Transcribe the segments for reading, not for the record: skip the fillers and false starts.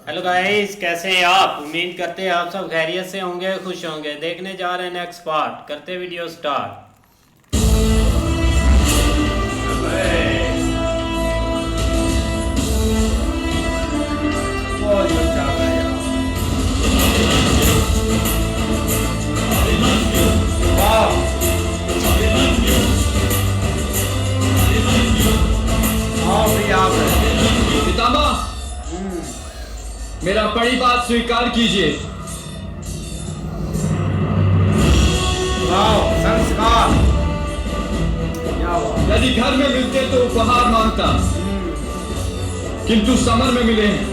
Hello guys, कैसे हैं आप? उम्मीद करते हैं आप सब खैरियत से होंगे, खुश होंगे। देखने जा रहे हैं नेक्स्ट पार्ट। करते वीडियो स्टार्ट। पितामह, मेरा बड़ी बात स्वीकार कीजिए। संस्कार। यदि घर में मिलते तो उपहार मांगता, किंतु समर में मिले हैं,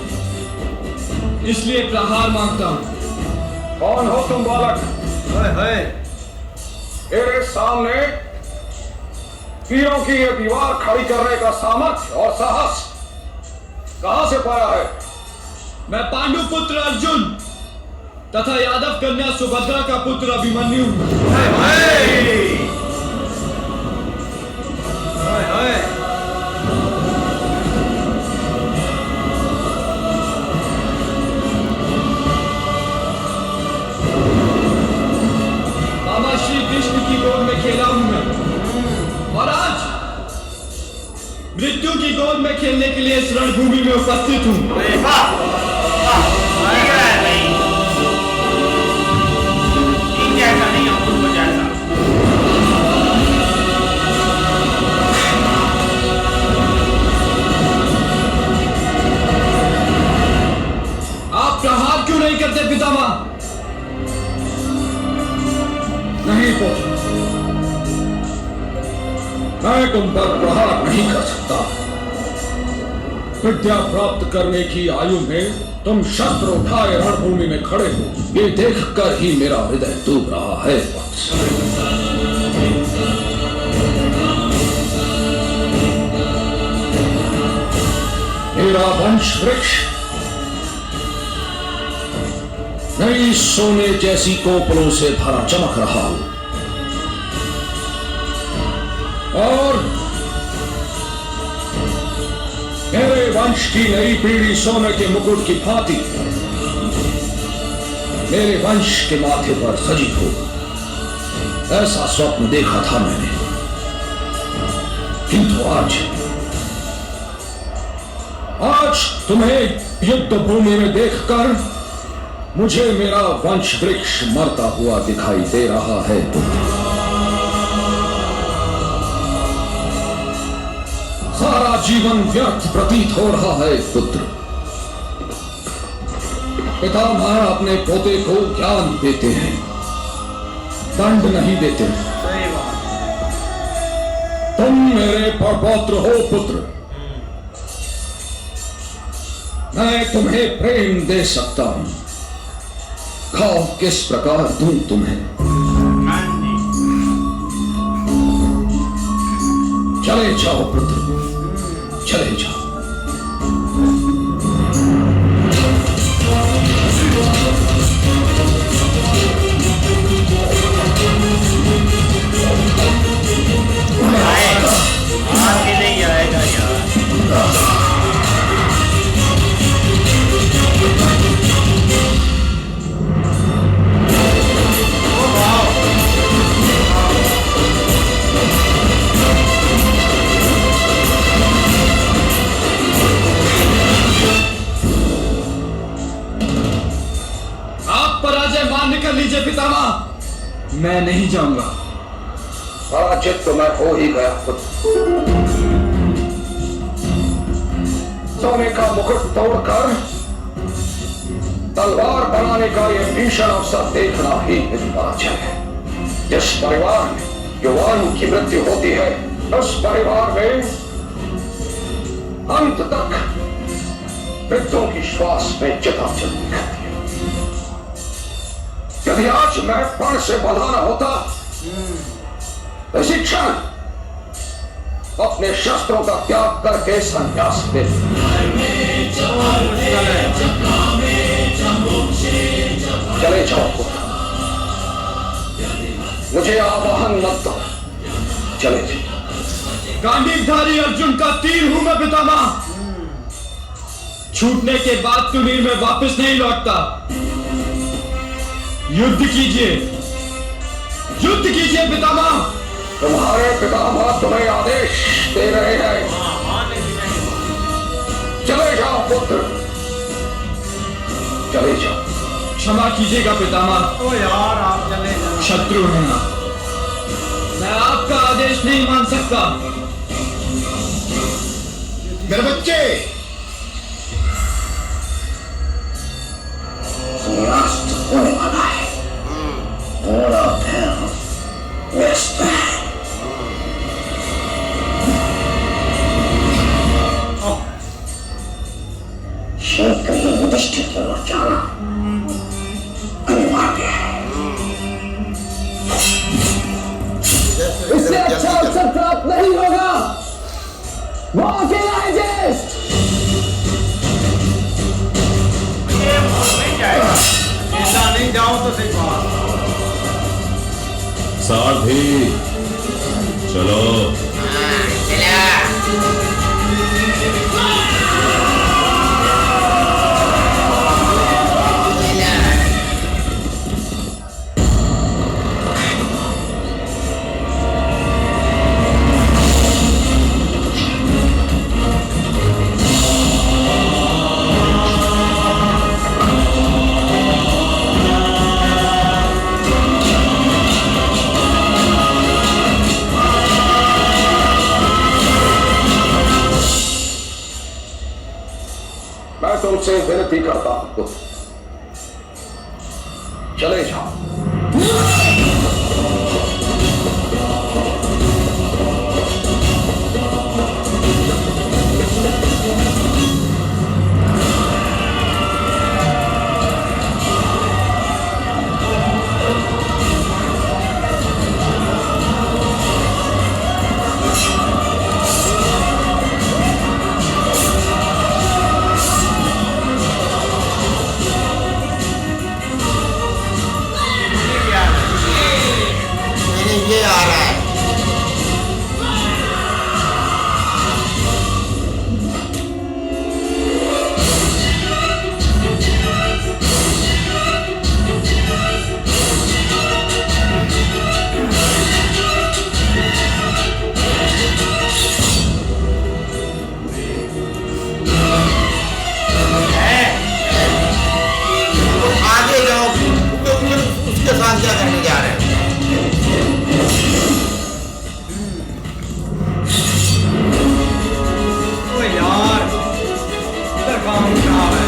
इसलिए प्रहार मांगता हूं। कौन हो तुम बालक? मेरे सामने तीरों की ये दीवार खड़ी करने का सामर्थ्य और साहस कहां से पाया है? मैं पांडु पुत्र अर्जुन तथा यादव कन्या सुभद्रा का पुत्र अभिमन्यु हूं। मामा श्री कृष्ण की गोद में खेला हूं मैं, और आज मृत्यु की गोद में खेलने के लिए इस रणभूमि में उपस्थित हूं। आप प्रहार क्यों नहीं करते पितामह? नहीं पुत्र, मैं तुम पर प्रहार नहीं कर सकता। विद्या प्राप्त करने की आयु में तुम शस्त्र उठाए रणभूमि में खड़े हो, ये देखकर ही मेरा हृदय डूब रहा है। मेरा वंश वृक्ष नई सोने जैसी कोपलों से भरा चमक रहा हूं, और मेरे वंश की नई पीढ़ी सोने के मुकुट की भांति मेरे वंश के माथे पर सजी हो, ऐसा स्वप्न देखा था मैंने। किंतु आज तुम्हें युद्ध भूमि में देखकर मुझे मेरा वंश वृक्ष मरता हुआ दिखाई दे रहा है। सारा जीवन व्यर्थ प्रतीत हो रहा है पुत्र। पितामह अपने पोते को ज्ञान देते हैं, दंड नहीं देते। तुम मेरे परपौत्र हो पुत्र, मैं तुम्हें प्रेम दे सकता हूं। खाओ, किस प्रकार दूं तुम्हें? चले जाओ पुत्र, चले जाओ। आगे नहीं आएगा यार। कर लीजिए पितामह, मैं नहीं जाऊंगा। पराजित तो मैं हो ही गया पुत्र। सोने का मुकुट तोड़कर तलवार बनाने का यह भीषण अवसर देखना ही निर्वाच्य है। जिस परिवार में युवाओं की मृत्यु होती है, उस परिवार में अंत तक वृद्धों की श्वास में चिता चलती रहती है। यदि आज मैं प्रण से बंधाना होता, इसी क्षण अपने शस्त्रों का त्याग करके संन्यास दे। चले जाओ पुत्र, मुझे आवाहन मत दो, चले जाओ। गांडीवधारी अर्जुन का तीर हूं मैं पितामह। छूटने के बाद तुनीर में वापस नहीं लौटता। युद्ध कीजिए, युद्ध कीजिए पितामह। तुम्हारे पितामह तुम्हें आदेश दे रहे हैं। चले जाओ पुत्र, चले जाओ। क्षमा कीजिएगा पितामह। ओ यार आप चले जाओ। शत्रु हैं आप, मैं आपका आदेश नहीं मान सकता। मेरे बच्चे, सूर्यास्त होने वाला है। पूरा दिन व्यस्त है। शीघ्र ही युधिष्ठिर की ओर जाना अनिवार्य है। इससे अच्छा अवसर प्राप्त नहीं होगा। वो अकेला है ज्येष्ठ। ऐसा नहीं जाओ तो सही बात। सारथी चलो। मैं तुमसे विनती करता हूं पुत्र, चले जाओ। ये आ रहा है। आगे जाओ, तो उसके साथ क्या करने जा रहे हैं? यार इधर काम खराब है।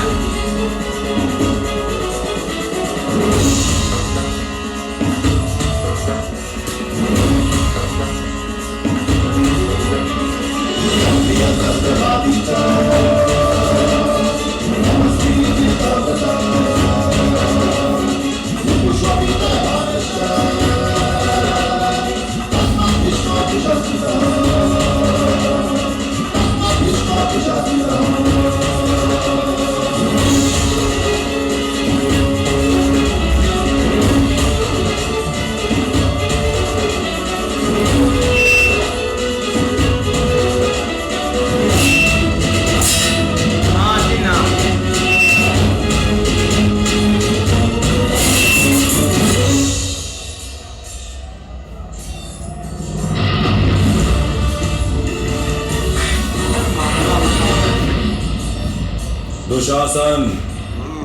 दुशासन,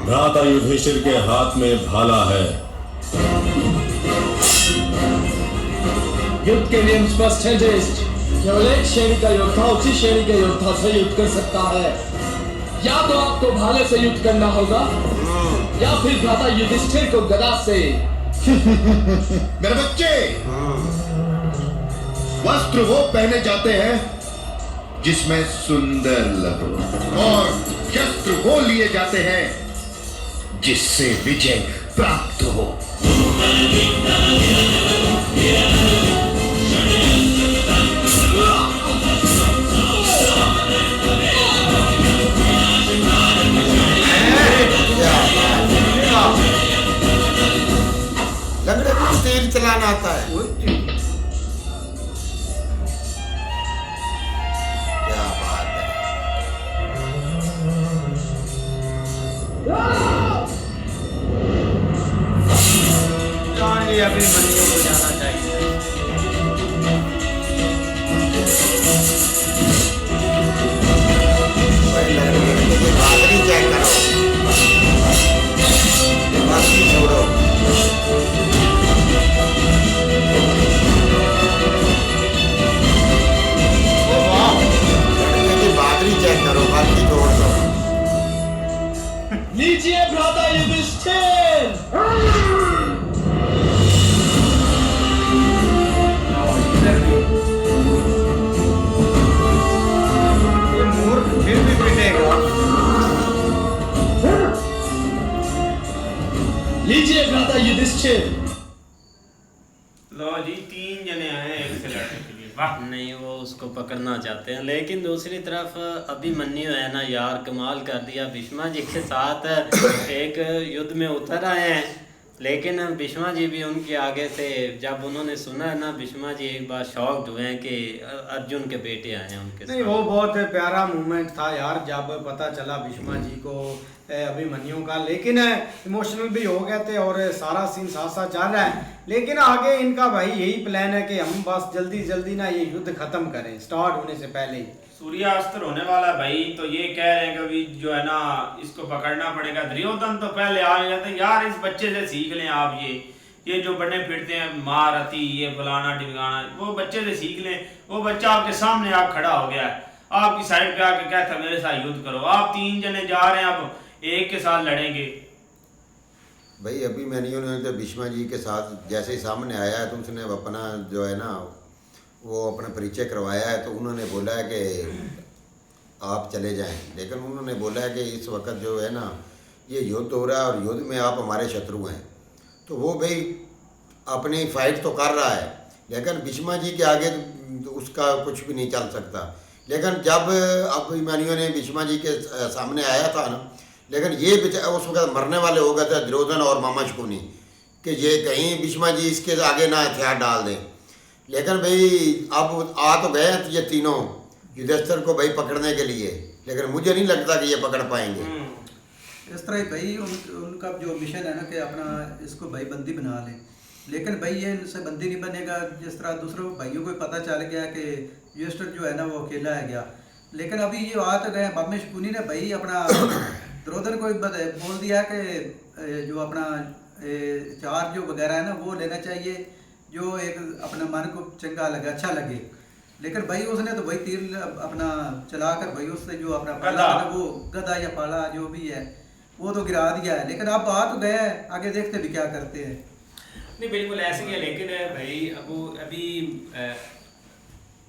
भ्राता युधिष्ठिर के हाथ में भाला है। युद्ध के नियम स्पष्ट है ज्येष्ठ। केवल एक श्रेणी का योद्धा उसी श्रेणी के योद्धा से युद्ध कर सकता है। या तो आपको भाले से युद्ध करना होगा या फिर भ्राता युधिष्ठिर को गदा से। मेरे बच्चे, वस्त्र वो पहने जाते हैं जिसमें सुंदर लगो, और शस्त्र वो लिए जाते हैं जिससे विजय प्राप्त हो। लग रहा है तेल चलाना आता है। क्या बात है। जान ली अभी मनियों को जाना चाहिए। बहादुरी चेक करो, बाकी छोड़ो। लड़के की बहादुरी चेक करो, बाकी छोड़ दो। लीजिए भ्राता युधिष्ठिर। ये मूर्ख फिर भी पिटेगा। लीजिए भ्राता युधिष्ठिर। लो जी 3 जने आए एक से लड़ने के लिए। वाह नहीं, वो उसको पकड़ना चाहते हैं, लेकिन दूसरी तरफ अभिमन्यु है ना यार, कमाल कर दिया। भीष्मा जी के साथ एक युद्ध में उतर आए हैं, लेकिन भीष्मा जी भी उनके आगे से जब उन्होंने सुना ना, भीष्मा जी एक बार शॉक्ड हुए हैं कि अर्जुन के बेटे आए हैं उनके नहीं, साथ। वो बहुत प्यारा मूवमेंट था यार, जब पता चला भीष्मा जी को अभिमन्यु का, लेकिन इमोशनल भी हो गए थे और सारा सीन साथ साथ चल रहा है। लेकिन आगे इनका भाई यही प्लान है कि हम बस जल्दी जल्दी ना ये युद्ध खत्म करें स्टार्ट होने से पहले ही। सूर्यास्त होने वाला भाई, तो ये कह रहे हैं कि अभी जो है ना इसको पकड़ना पड़ेगा। दुर्योधन तो पहले आ गया था यार, इस बच्चे से सीख लें आप। ये जो बने फिरते हैं महारथी, ये फलाना ढिमकाना, वो बच्चे से सीख लें। वो बच्चा आपके सामने आप खड़ा हो गया है, आपकी साइड पे आके कहता मेरे साथ युद्ध करो। आप 3 जने जा रहे हैं, अब एक के साथ लड़ेंगे। भाई अभी मैंने तो भीष्मा जी के साथ जैसे ही सामने आया है तो उसने अपना जो है ना वो अपना परिचय करवाया है, तो उन्होंने बोला है कि आप चले जाएं, लेकिन उन्होंने बोला है कि इस वक्त जो है ना ये युद्ध हो रहा है और युद्ध में आप हमारे शत्रु हैं। तो वो भाई अपनी फाइट तो कर रहा है, लेकिन भीष्मा जी के आगे उसका कुछ भी नहीं चल सकता। लेकिन जब अभिमन्यु ने भीष्मा जी के सामने आया था ना, लेकिन ये उस वक्त मरने वाले हो गए थे दुर्योधन और मामा शकुनी, कि ये कहीं भीष्मा जी इसके आगे ना हथियार डाल दें। लेकिन भाई अब आ तो गए हैं ये तीनों युधिष्ठिर को भाई पकड़ने के लिए, लेकिन मुझे नहीं लगता कि ये पकड़ पाएंगे। इस तरह ही भाई उनका जो मिशन है ना कि अपना इसको भाई बंदी बना लें, लेकिन भाई ये इनसे बंदी नहीं बनेगा। जिस तरह दूसरों भाइयों को पता चल गया कि युधिष्ठिर जो है ना वो अकेला है गया, लेकिन अभी ये आ तो गए मामा शकुनी ने भाई अपना दुर्योधन को बोल दिया कि जो अपना चार जो वगैरह है ना वो लेना चाहिए, जो एक अपना मन को चंगा लगे, अच्छा लगे। लेकिन भाई उसने तो भाई तीर अपना चलाकर भाई उससे जो अपना पाला था वो गदा या पाला जो भी है वो तो गिरा दिया है। लेकिन अब आ तो गया है, आगे देखते भी क्या करते हैं। नहीं बिल्कुल ऐसे ही है, लेकिन भाई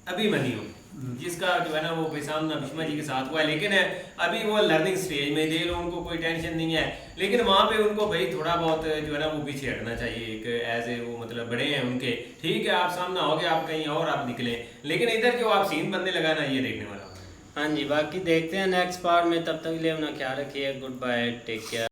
अभिमन्यु जिसका जो है ना वो सामना भीष्मा जी के साथ हुआ है, लेकिन अभी वो लर्निंग स्टेज में दे लो, उनको कोई टेंशन नहीं है। लेकिन वहाँ पे उनको भाई थोड़ा बहुत जो है ना वो पीछे हटना चाहिए, एक एज ए वो मतलब बड़े हैं उनके। ठीक है आप सामना हो गया, आप कहीं और आप निकले, लेकिन इधर जो आप सीन बनने लगा ना ये देखने वाला। हाँ जी, बाकी देखते हैं नेक्स्ट पार्ट में। तब तक के लिए अपना ख्याल रखिए। Good bye, take care.